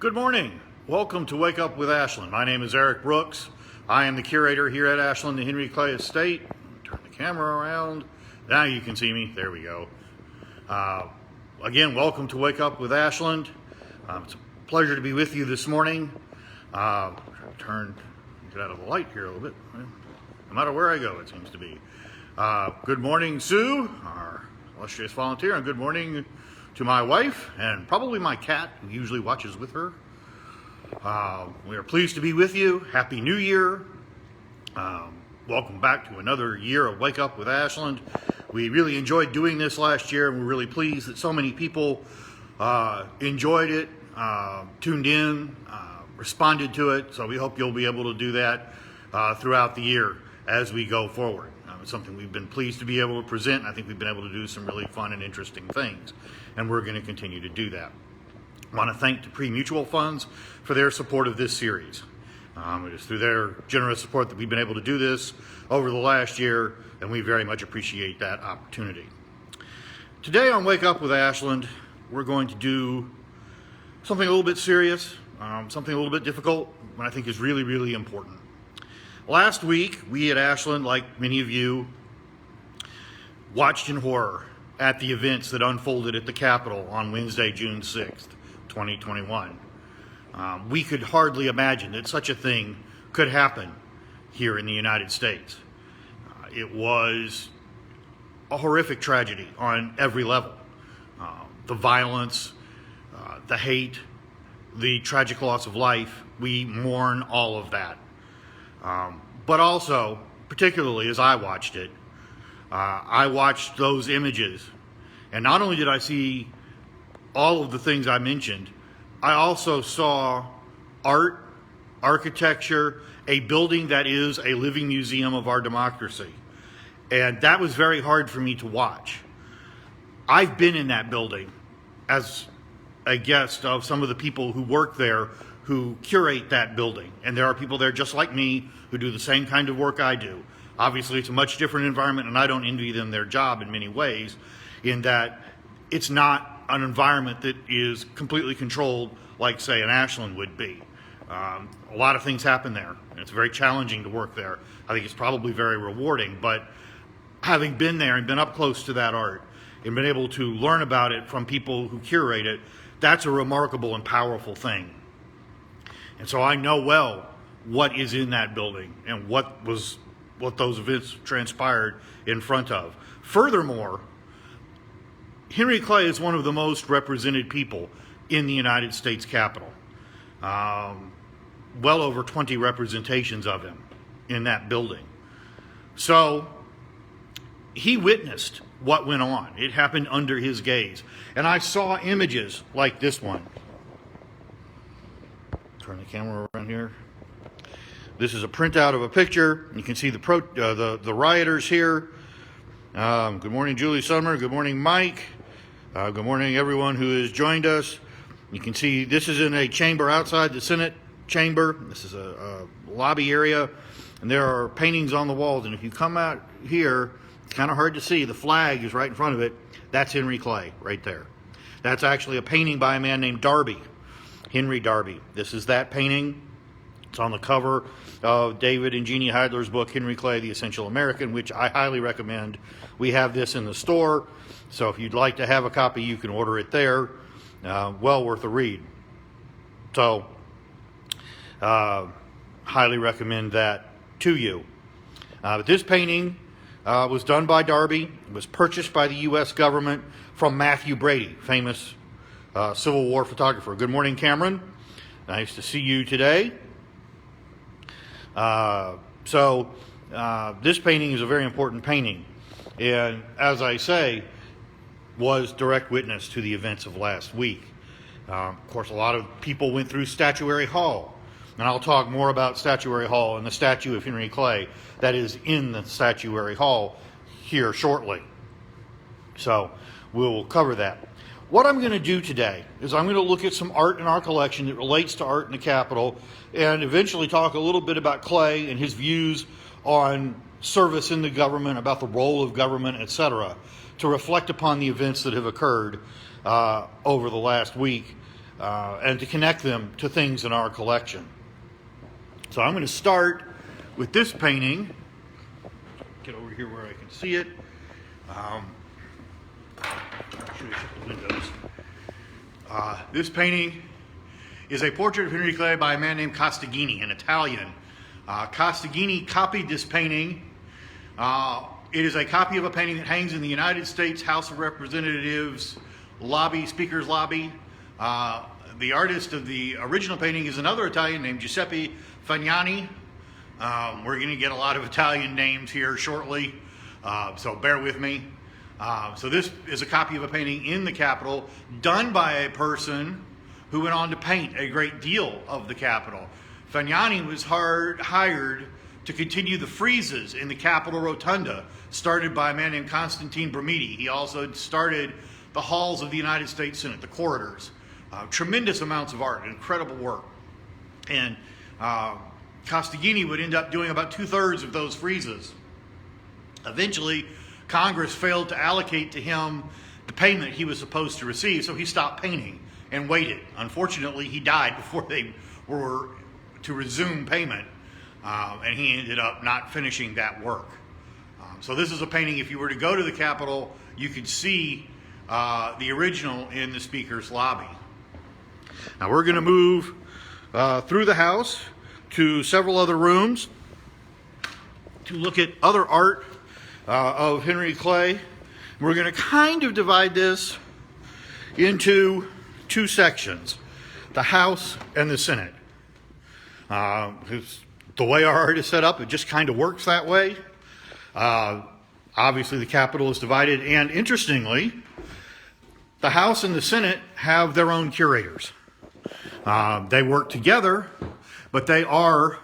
Good morning. Welcome to Wake Up with Ashland. My name is Eric Brooks. I am the curator here at Ashland, the Henry Clay Estate. Turn the camera around. Now you can see me. There we go. Again, welcome to Wake Up with Ashland. It's a pleasure to be with you this morning. Get out of the light here a little bit. No matter where I go, it seems to be. Good morning, Sue, our illustrious volunteer, and good morning to my wife and probably my cat, who usually watches with her. We are pleased to be with you. Happy New Year. Welcome back to another year of Wake Up with Ashland. We really enjoyed doing this last year, and we're really pleased that so many people enjoyed it, tuned in, responded to it. So we hope you'll be able to do that throughout the year as we go forward. It's something we've been pleased to be able to present. I think we've been able to do some really fun and interesting things, and we're going to continue to do that. I want to thank Dupree Mutual Funds for their support of this series. It is through their generous support that we've been able to do this over the last year, and we very much appreciate that opportunity. Today on Wake Up with Ashland, we're going to do something a little bit serious, something a little bit difficult, but I think is really, really important. Last week, we at Ashland, like many of you, watched in horror at the events that unfolded at the Capitol on Wednesday, June 6th, 2021. We could hardly imagine that such a thing could happen here in the United States. It was a horrific tragedy on every level. The violence, the hate, the tragic loss of life, we mourn all of that. But also, particularly as I watched it, I watched those images, and not only did I see all of the things I mentioned, I also saw art, architecture, a building that is a living museum of our democracy. And that was very hard for me to watch. I've been in that building as a guest of some of the people who work there who curate that building. And there are people there just like me who do the same kind of work I do. Obviously, it's a much different environment, and I don't envy them their job in many ways, in that it's not an environment that is completely controlled like, say, an Ashland would be. A lot of things happen there, and it's very challenging to work there. I think it's probably very rewarding, but having been there and been up close to that art and been able to learn about it from people who curate it, that's a remarkable and powerful thing. And so I know well what is in that building and what those events transpired in front of. Furthermore, Henry Clay is one of the most represented people in the United States Capitol. Well over 20 representations of him in that building. So he witnessed what went on. It happened under his gaze. And I saw images like this one. Turn the camera around here. This is a printout of a picture. You can see the rioters here. Good morning, Julie Summer. Good morning, Mike. Good morning, everyone who has joined us. You can see this is in a chamber outside the Senate chamber. This is a lobby area, and there are paintings on the walls. And if you come out here, it's kind of hard to see. The flag is right in front of it. That's Henry Clay right there. That's actually a painting by a man named Darby. Henry Darby. This is that painting. It's on the cover of David and Jeannie Heidler's book, Henry Clay, The Essential American, which I highly recommend. We have this in the store, so if you'd like to have a copy, you can order it there. Well worth a read. So, highly recommend that to you. But this painting was done by Darby. It was purchased by the U.S. government from Matthew Brady, famous Civil War photographer. Good morning, Cameron. Nice to see you today. This painting is a very important painting, and as I say, was direct witness to the events of last week. Of course, a lot of people went through Statuary Hall, and I'll talk more about Statuary Hall and the statue of Henry Clay that is in the Statuary Hall here shortly. So we'll cover that. What I'm going to do today is I'm going to look at some art in our collection that relates to art in the Capitol, and eventually talk a little bit about Clay and his views on service in the government, about the role of government, etc., to reflect upon the events that have occurred over the last week. and to connect them to things in our collection. So I'm going to start with this painting. Get over here where I can see it. Should I shut the windows? This painting is a portrait of Henry Clay by a man named Costaghini, an Italian. Costaghini copied this painting. It is a copy of a painting that hangs in the United States House of Representatives lobby, Speaker's lobby. The artist of the original painting is another Italian named Giuseppe Fagnani. We're going to get a lot of Italian names here shortly, so bear with me. So this is a copy of a painting in the Capitol done by a person who went on to paint a great deal of the Capitol. Fagnani was hired to continue the friezes in the Capitol Rotunda, started by a man named Constantine Bromidi. He also started the halls of the United States Senate, the corridors. Tremendous amounts of art, incredible work. And Costaghini would end up doing about 2/3 of those friezes. Eventually, Congress failed to allocate to him the payment he was supposed to receive, so he stopped painting and waited. Unfortunately, he died before they were to resume payment, and he ended up not finishing that work. So this is a painting, if you were to go to the Capitol, you could see the original in the Speaker's lobby. Now we're going to move through the house to several other rooms to look at other art of Henry Clay. We're going to kind of divide this into two sections, the House and the Senate. The way our art is set up, it just kind of works that way. Obviously the Capitol is divided, and interestingly, the House and the Senate have their own curators. They work together, but they are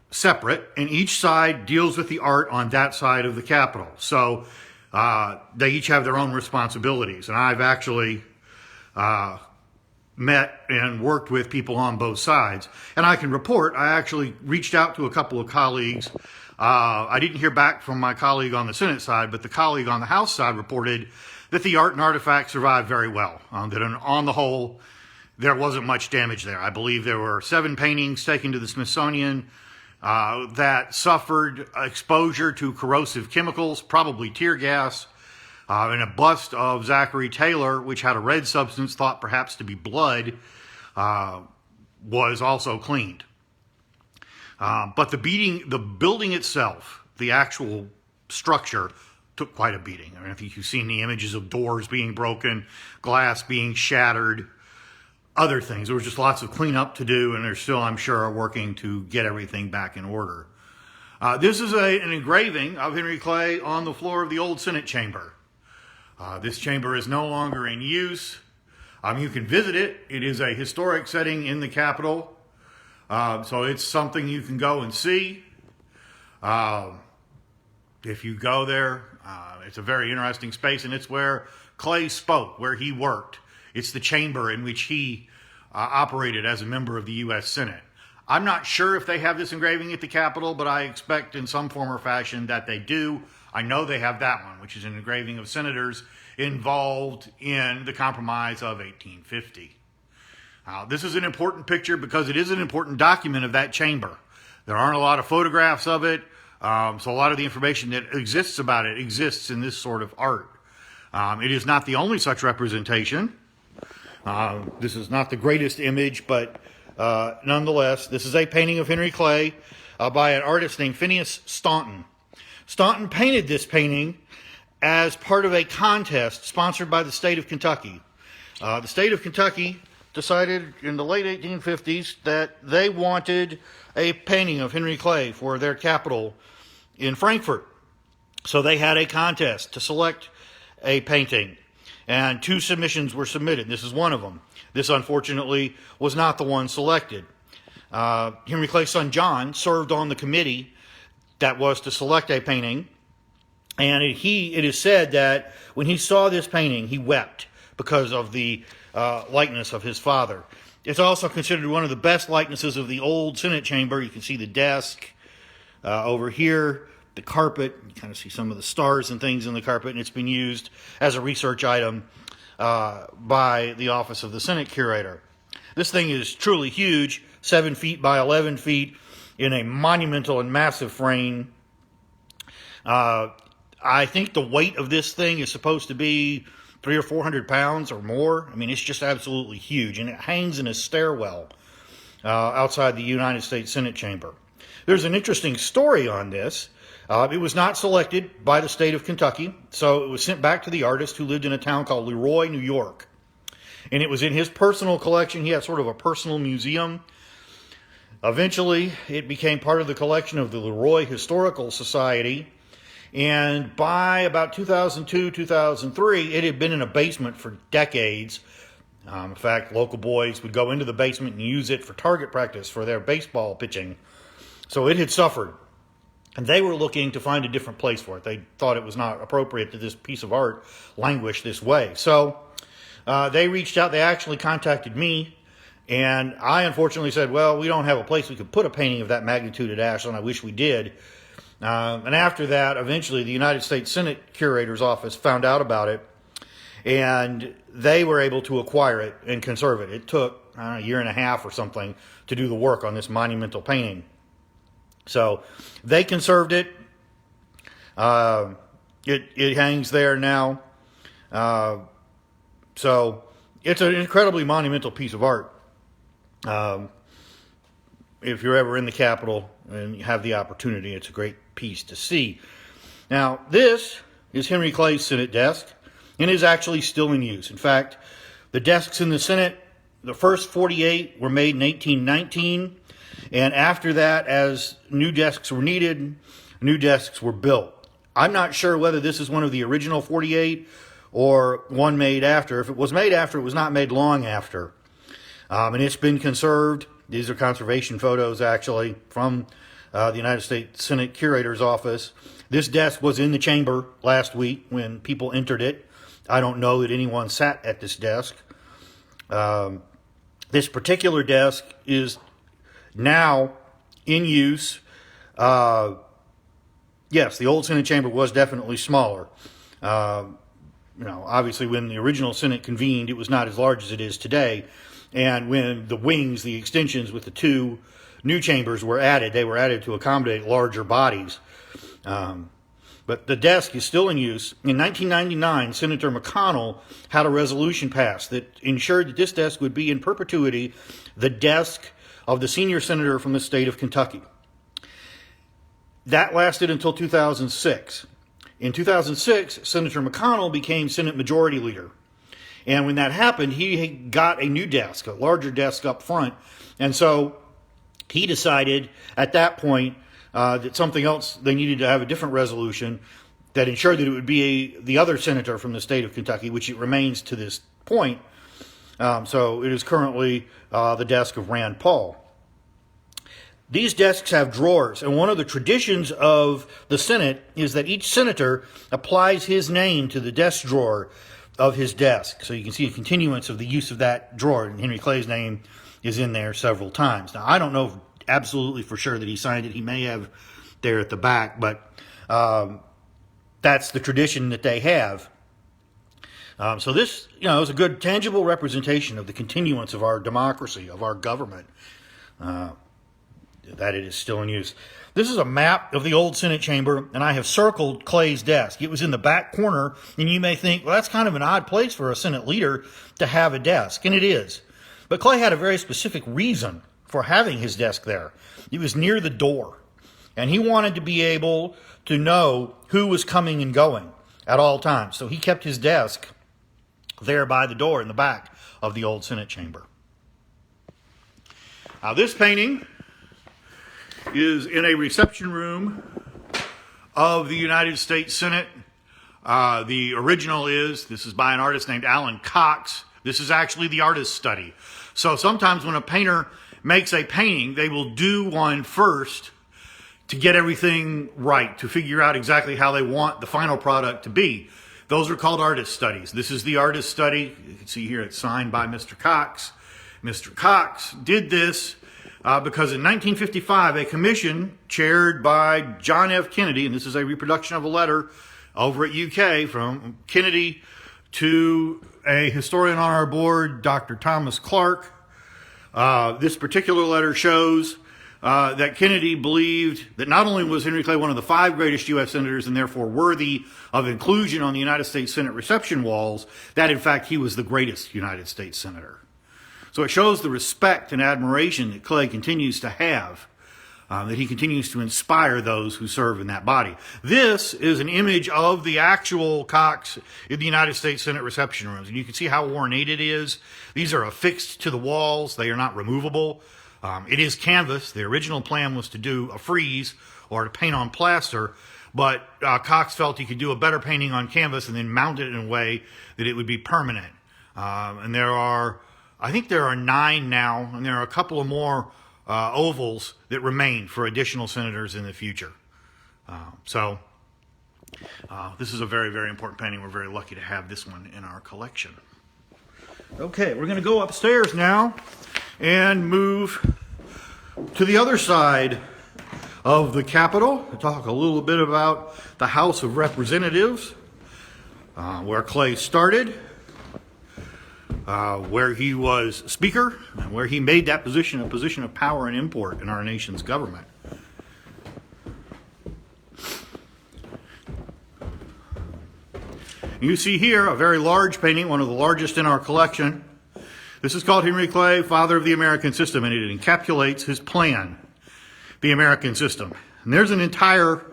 separate, and each side deals with the art on that side of the Capitol. So they each have their own responsibilities, and I've actually met and worked with people on both sides. And I can report, I actually reached out to a couple of colleagues. I didn't hear back from my colleague on the Senate side, but the colleague on the House side reported that the art and artifacts survived very well, that on the whole, there wasn't much damage there. I believe there were 7 paintings taken to the Smithsonian that suffered exposure to corrosive chemicals, probably tear gas, and a bust of Zachary Taylor, which had a red substance thought perhaps to be blood, was also cleaned. But the building itself, the actual structure, took quite a beating. I mean, I think you've seen the images of doors being broken, glass being shattered, other things. There was just lots of cleanup to do, and they're still, I'm sure, are working to get everything back in order. This is an engraving of Henry Clay on the floor of the old Senate chamber. This chamber is no longer in use. You can visit it. It is a historic setting in the Capitol, so it's something you can go and see. If you go there, it's a very interesting space, and it's where Clay spoke, where he worked. It's the chamber in which he operated as a member of the U.S. Senate. I'm not sure if they have this engraving at the Capitol, but I expect in some form or fashion that they do. I know they have that one, which is an engraving of senators involved in the Compromise of 1850. This is an important picture because it is an important document of that chamber. There aren't a lot of photographs of it, so a lot of the information that exists about it exists in this sort of art. It is not the only such representation. This is not the greatest image, but nonetheless, this is a painting of Henry Clay by an artist named Phineas Staunton. Staunton painted this painting as part of a contest sponsored by the state of Kentucky. The state of Kentucky decided in the late 1850s that they wanted a painting of Henry Clay for their capital in Frankfort. So they had a contest to select a painting, and 2 submissions were submitted. This is one of them. This, unfortunately, was not the one selected. Henry Clay's son John served on the committee that was to select a painting, and it is said that when he saw this painting, he wept because of the likeness of his father. It's also considered one of the best likenesses of the old Senate chamber. You can see the desk over here, the carpet. You kind of see some of the stars and things in the carpet, and it's been used as a research item by the Office of the Senate Curator. This thing is truly huge, 7 feet by 11 feet, in a monumental and massive frame. I think the weight of this thing is supposed to be 300 or 400 pounds or more. I mean, it's just absolutely huge, and it hangs in a stairwell outside the United States Senate chamber. There's an interesting story on this. It was not selected by the state of Kentucky, so it was sent back to the artist, who lived in a town called Leroy, New York. And it was in his personal collection. He had sort of a personal museum. Eventually, it became part of the collection of the Leroy Historical Society. And by about 2002, 2003, it had been in a basement for decades. In fact, local boys would go into the basement and use it for target practice for their baseball pitching. So it had suffered. And they were looking to find a different place for it. They thought it was not appropriate that this piece of art languish this way. So they reached out. They actually contacted me. And I unfortunately said, well, we don't have a place we could put a painting of that magnitude at Ashland. I wish we did. And after that, eventually, the United States Senate Curator's Office found out about it. And they were able to acquire it and conserve it. It took a year and a half or something to do the work on this monumental painting. So they conserved it. It hangs there now. So it's an incredibly monumental piece of art. If you're ever in the Capitol and you have the opportunity, it's a great piece to see. Now, this is Henry Clay's Senate desk, and is actually still in use. In fact, the desks in the Senate, the first 48 were made in 1819. And after that, as new desks were needed, new desks were built. I'm not sure whether this is one of the original 48 or one made after. If it was made after, it was not made long after. And it's been conserved. These are conservation photos, actually, from the United States Senate Curator's Office. This desk was in the chamber last week when people entered it. I don't know that anyone sat at this desk. This particular desk is now in use. Yes, the old Senate chamber was definitely smaller. Obviously when the original Senate convened, it was not as large as it is today. And when the wings, the extensions with the two new chambers were added, they were added to accommodate larger bodies. But the desk is still in use. In 1999, Senator McConnell had a resolution passed that ensured that this desk would be in perpetuity the desk of the senior senator from the state of Kentucky. That lasted until 2006. In 2006, Senator McConnell became Senate Majority Leader. And when that happened, he got a new desk, a larger desk up front. And so he decided at that point that something else, they needed to have a different resolution that ensured that it would be the other senator from the state of Kentucky, which it remains to this point. So it is currently the desk of Rand Paul. These desks have drawers, and one of the traditions of the Senate is that each senator applies his name to the desk drawer of his desk. So you can see a continuance of the use of that drawer, and Henry Clay's name is in there several times. Now, I don't know absolutely for sure that he signed it. He may have there at the back, but that's the tradition that they have. So this, is a good tangible representation of the continuance of our democracy, of our government, that it is still in use. This is a map of the old Senate chamber, and I have circled Clay's desk. It was in the back corner, and you may think, well, that's kind of an odd place for a Senate leader to have a desk, and it is. But Clay had a very specific reason for having his desk there. It was near the door, and he wanted to be able to know who was coming and going at all times. So he kept his desk there by the door in the back of the old Senate chamber. Now, this painting is in a reception room of the United States Senate. The original this is by an artist named Alan Cox. This is actually the artist's study. So sometimes when a painter makes a painting, they will do one first to get everything right, to figure out exactly how they want the final product to be. Those are called artist studies. This is the artist study. You can see here it's signed by Mr. Cox. Mr. Cox did this because in 1955, a commission chaired by John F. Kennedy, and this is a reproduction of a letter over at UK from Kennedy to a historian on our board, Dr. Thomas Clark. This particular letter shows that Kennedy believed that not only was Henry Clay one of the 5 greatest U.S. senators and therefore worthy of inclusion on the United States Senate reception walls, that in fact he was the greatest United States senator. So it shows the respect and admiration that Clay continues to have, that he continues to inspire those who serve in that body. This is an image of the actual Cox in the United States Senate reception rooms. And you can see how ornate it is. These are affixed to the walls. They are not removable. It is canvas. The original plan was to do a frieze or to paint on plaster, but Cox felt he could do a better painting on canvas and then mount it in a way that it would be permanent. And I think there are 9 now, and there are a couple of more ovals that remain for additional senators in the future. This is a very, very important painting. We're very lucky to have this one in our collection. Okay, we're going to go upstairs now and move to the other side of the Capitol to talk a little bit about the House of Representatives, where Clay started, where he was Speaker, and where he made that position a position of power and import in our nation's government. You see here a very large painting, one of the largest in our collection. This is called Henry Clay, Father of the American System, and it encapsulates his plan, the American System. And there's an entire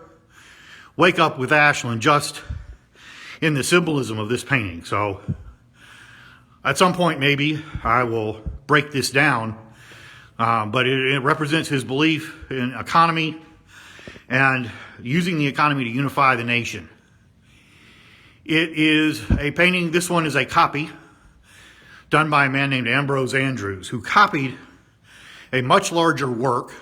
Wake Up With Ashland just in the symbolism of this painting. So at some point maybe I will break this down, but it represents his belief in economy and using the economy to unify the nation. It is a painting, this one is a copy done by a man named Ambrose Andrews, who copied a much larger work,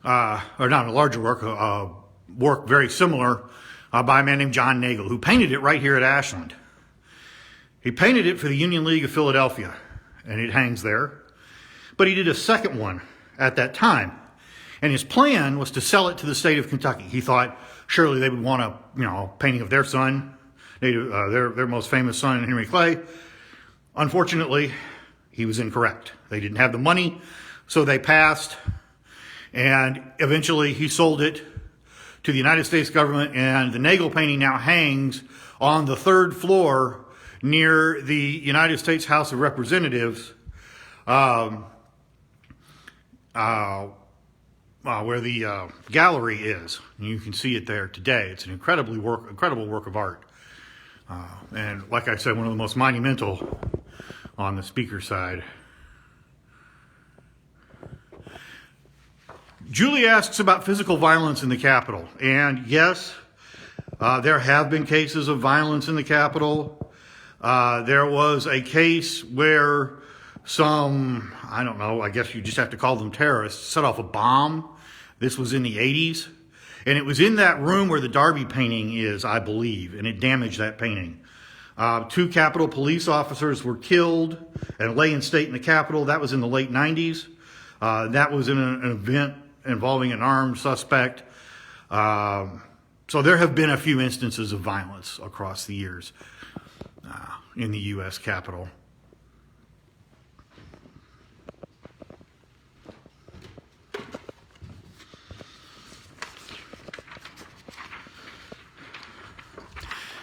or not a larger work, a work very similar by a man named John Nagel, who painted it right here at Ashland. He painted it for the Union League of Philadelphia, and it hangs there. But he did a second one at that time, and his plan was to sell it to the state of Kentucky. He thought surely they would want a painting of their son, their most famous son, Henry Clay. Unfortunately, he was incorrect. They didn't have the money, so they passed, and eventually he sold it to the United States government, and the Nagel painting now hangs on the 3rd floor near the United States House of Representatives, where the gallery is. And you can see it there today. It's an incredible work of art. And like I said, one of the most monumental on the Speaker side. Julie asks about physical violence in the Capitol. And yes, there have been cases of violence in the Capitol. There was a case where some, I don't know, I guess you just have to call them terrorists, set off a bomb. This was in the 80s. And it was in that room where the Darby painting is, I believe, and it damaged that painting. 2 Capitol police officers were killed and lay in state in the Capitol. That was in the late 90s. That was in an event involving an armed suspect. So there have been a few instances of violence across the years in the U.S. Capitol.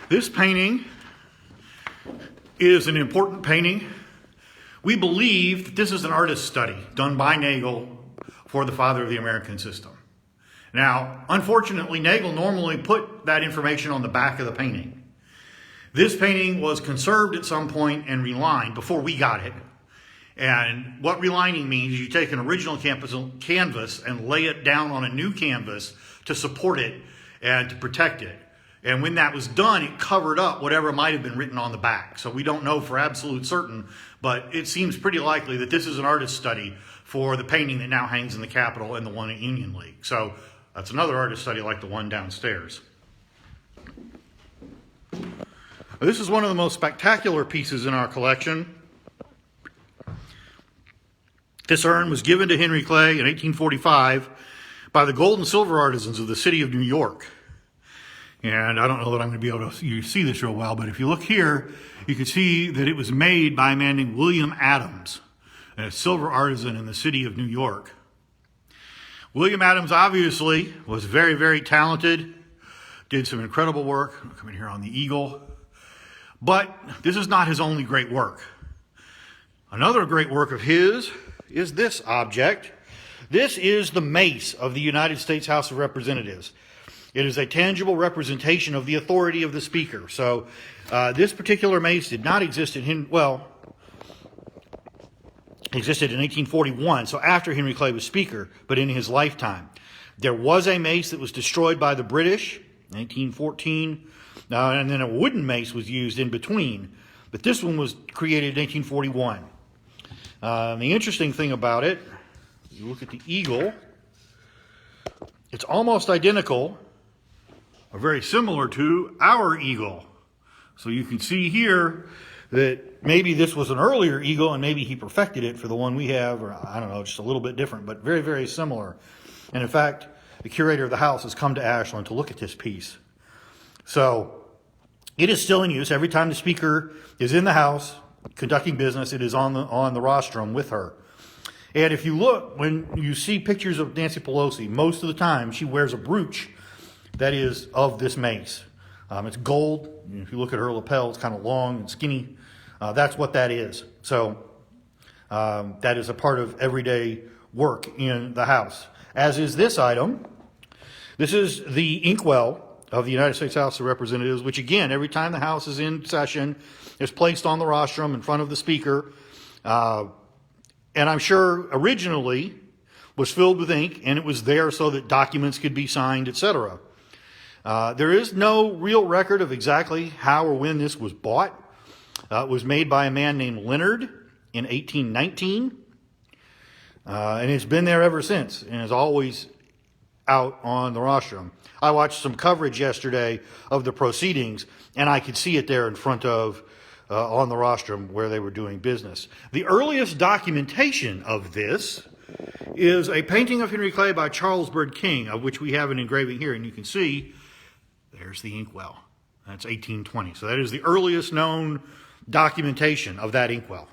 This painting is an important painting. We believe that this is an artist study done by Nagel for the Father of the American System. Now, unfortunately, Nagel normally put that information on the back of the painting. This painting was conserved at some point and relined before we got it. And what relining means is you take an original canvas and lay it down on a new canvas to support it and to protect it. And when that was done, it covered up whatever might have been written on the back. So we don't know for absolute certain, but it seems pretty likely that this is an artist study for the painting that now hangs in the Capitol and the one at Union League. So that's another artist study like the one downstairs. This is one of the most spectacular pieces in our collection. This urn was given to Henry Clay in 1845 by the gold and silver artisans of the city of New York. And I don't know that I'm going to be able to see this real well, but if you look here, you can see that it was made by a man named William Adams, a silver artisan in the city of New York. William Adams obviously was very, very talented, did some incredible work. I'll come in here on the eagle. But this is not his only great work. Another great work of his is this object. This is the Mace of the United States House of Representatives. It is a tangible representation of the authority of the Speaker. So this particular mace did not exist existed in 1841, so after Henry Clay was Speaker, but in his lifetime. There was a mace that was destroyed by the British in 1814, and then a wooden mace was used in between. But this one was created in 1841. The interesting thing about it, you look at the eagle, it's almost identical, or very similar to our eagle. So you can see here that maybe this was an earlier eagle and maybe he perfected it for the one we have, or I don't know, just a little bit different, but very, very similar. And in fact, the curator of the house has come to Ashland to look at this piece. So it is still in use. Every time the Speaker is in the house conducting business, it is on the rostrum with her. And if you look, when you see pictures of Nancy Pelosi, most of the time she wears a brooch that is of this mace. It's gold. If you look at her lapel, it's kind of long and skinny. That's what that is. So that is a part of everyday work in the house. As is this item. This is the Inkwell of the United States House of Representatives, which again, every time the House is in session, is placed on the rostrum in front of the Speaker. And I'm sure originally was filled with ink, and it was there so that documents could be signed, etc. There is no real record of exactly how or when this was bought. It was made by a man named Leonard in 1819, and it's been there ever since, and is always out on the rostrum. I watched some coverage yesterday of the proceedings, and I could see it there in front of, on the rostrum where they were doing business. The earliest documentation of this is a painting of Henry Clay by Charles Bird King, of which we have an engraving here, and you can see there's the Inkwell. That's 1820. So that is the earliest known documentation of that Inkwell.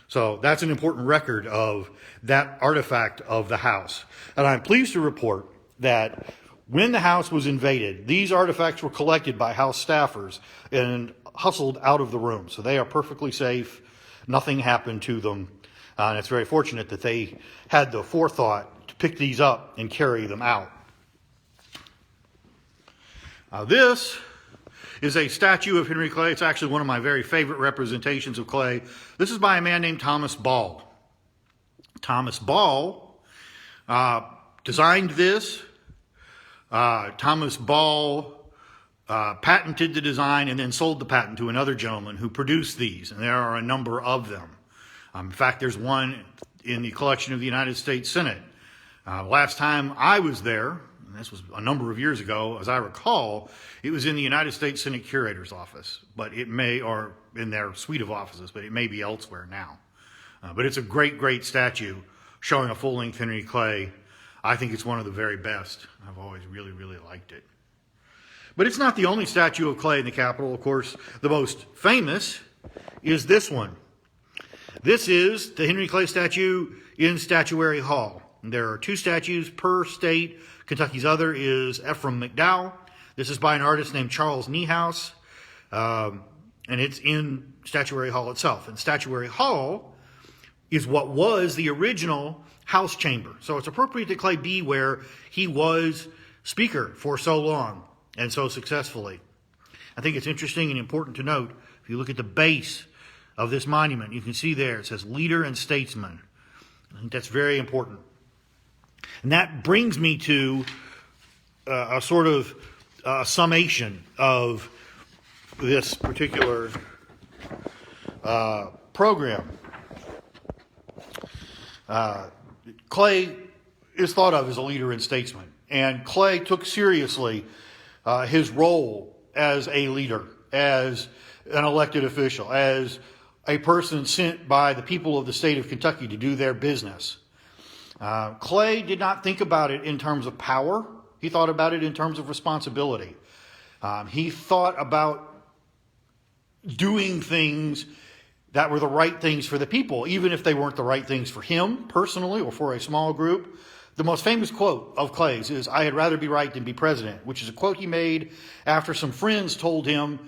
So that's an important record of that artifact of the house. And I'm pleased to report that when the house was invaded, these artifacts were collected by house staffers and hustled out of the room. So they are perfectly safe. Nothing happened to them. And it's very fortunate that they had the forethought to pick these up and carry them out. This is a statue of Henry Clay. It's actually one of my very favorite representations of Clay. This is by a man named Thomas Ball. Thomas Ball designed this. Thomas Ball patented the design and then sold the patent to another gentleman who produced these, and there are a number of them. In fact, there's one in the collection of the United States Senate. Last time I was there, and this was a number of years ago, as I recall, it was in the United States Senate Curator's office, but it may, or in their suite of offices, but it may be elsewhere now. But it's a great, great statue showing a full-length Henry Clay. I think it's one of the very best. I've always really, really liked it. But it's not the only statue of Clay in the Capitol. Of course, the most famous is this one. This is the Henry Clay statue in Statuary Hall. There are 2 statues per state. Kentucky's other is Ephraim McDowell. This is by an artist named Charles Niehaus, and it's in Statuary Hall itself. And Statuary Hall is what was the original House chamber. So it's appropriate that Clay be where he was Speaker for so long and so successfully. I think it's interesting and important to note, if you look at the base of this monument, you can see there it says leader and statesman. I think that's very important. And that brings me to a sort of summation of this particular program. Clay is thought of as a leader and statesman, and Clay took seriously his role as a leader, as an elected official, as a person sent by the people of the state of Kentucky to do their business. Clay did not think about it in terms of power. He thought about it in terms of responsibility. He thought about doing things that were the right things for the people, even if they weren't the right things for him personally or for a small group. The most famous quote of Clay's is, "I had rather be right than be president," which is a quote he made after some friends told him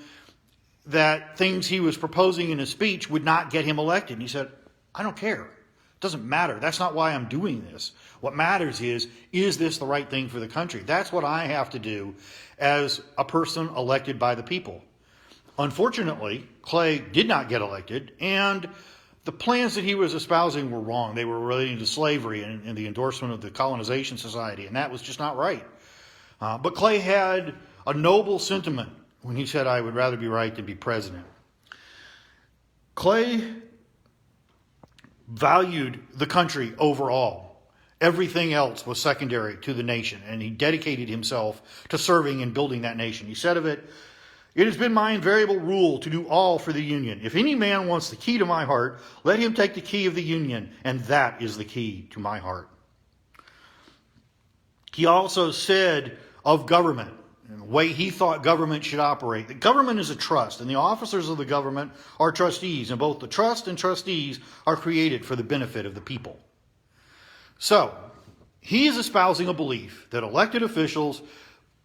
that things he was proposing in his speech would not get him elected. And he said, "I don't care. It doesn't matter. That's not why I'm doing this. What matters is this the right thing for the country? That's what I have to do as a person elected by the people." Unfortunately, Clay did not get elected, and the plans that he was espousing were wrong. They were relating to slavery and the endorsement of the Colonization Society, and that was just not right. But Clay had a noble sentiment when he said, "I would rather be right than be president." Clay valued the country overall. Everything else was secondary to the nation, and he dedicated himself to serving and building that nation. He said of it, "It has been my invariable rule to do all for the Union. If any man wants the key to my heart, let him take the key of the Union, and that is the key to my heart." He also said of government, and the way he thought government should operate, that government is a trust, and the officers of the government are trustees, and both the trust and trustees are created for the benefit of the people. So, he is espousing a belief that elected officials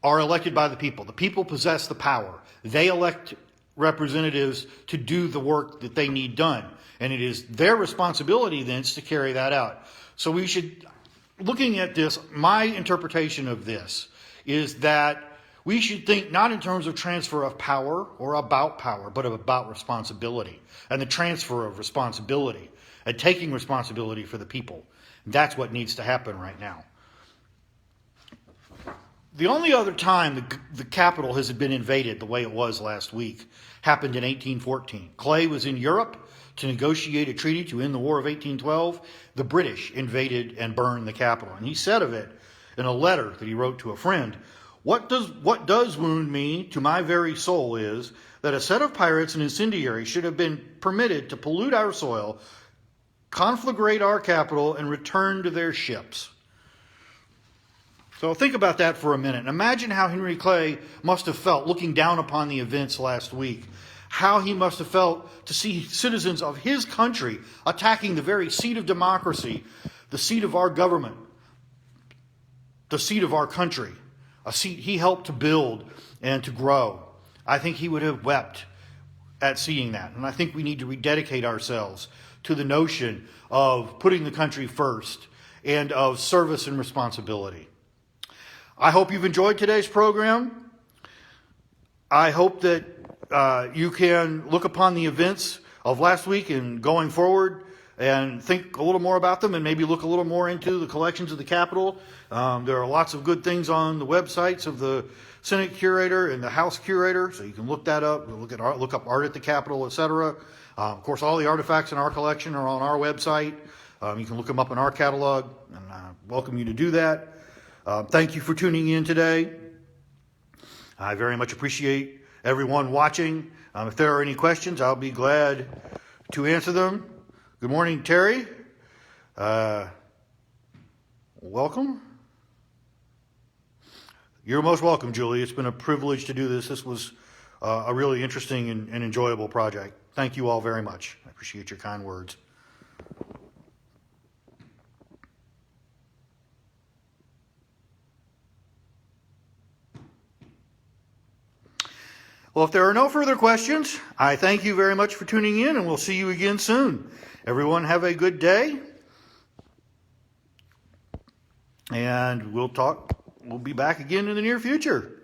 are elected by the people. The people possess the power. They elect representatives to do the work that they need done. And it is their responsibility then to carry that out. So we should, looking at this, my interpretation of this is that we should think not in terms of transfer of power or about power, but about responsibility and the transfer of responsibility and taking responsibility for the people. That's what needs to happen right now. The only other time the Capitol has been invaded the way it was last week happened in 1814. Clay was in Europe to negotiate a treaty to end the War of 1812. The British invaded and burned the Capitol. And he said of it in a letter that he wrote to a friend, what does wound me to my very soul is that a set of pirates and incendiaries should have been permitted to pollute our soil, conflagrate our capital, and return to their ships." So think about that for a minute. Imagine how Henry Clay must have felt looking down upon the events last week. How he must have felt to see citizens of his country attacking the very seat of democracy, the seat of our government, the seat of our country, a seat he helped to build and to grow. I think he would have wept at seeing that. And I think we need to rededicate ourselves to the notion of putting the country first and of service and responsibility. I hope you've enjoyed today's program. I hope that you can look upon the events of last week and going forward and think a little more about them and maybe look a little more into the collections of the Capitol. There are lots of good things on the websites of the Senate Curator and the House Curator, so you can look that up, look up art at the Capitol, etc. Of course, all the artifacts in our collection are on our website. You can look them up in our catalog, and I welcome you to do that. Thank you for tuning in today. I very much appreciate everyone watching. If there are any questions, I'll be glad to answer them. Good morning, Terry. Welcome. You're most welcome, Julie. It's been a privilege to do this. This was a really interesting and enjoyable project. Thank you all very much. I appreciate your kind words. Well, if there are no further questions, I thank you very much for tuning in, and we'll see you again soon. Everyone have a good day, and we'll be back again in the near future.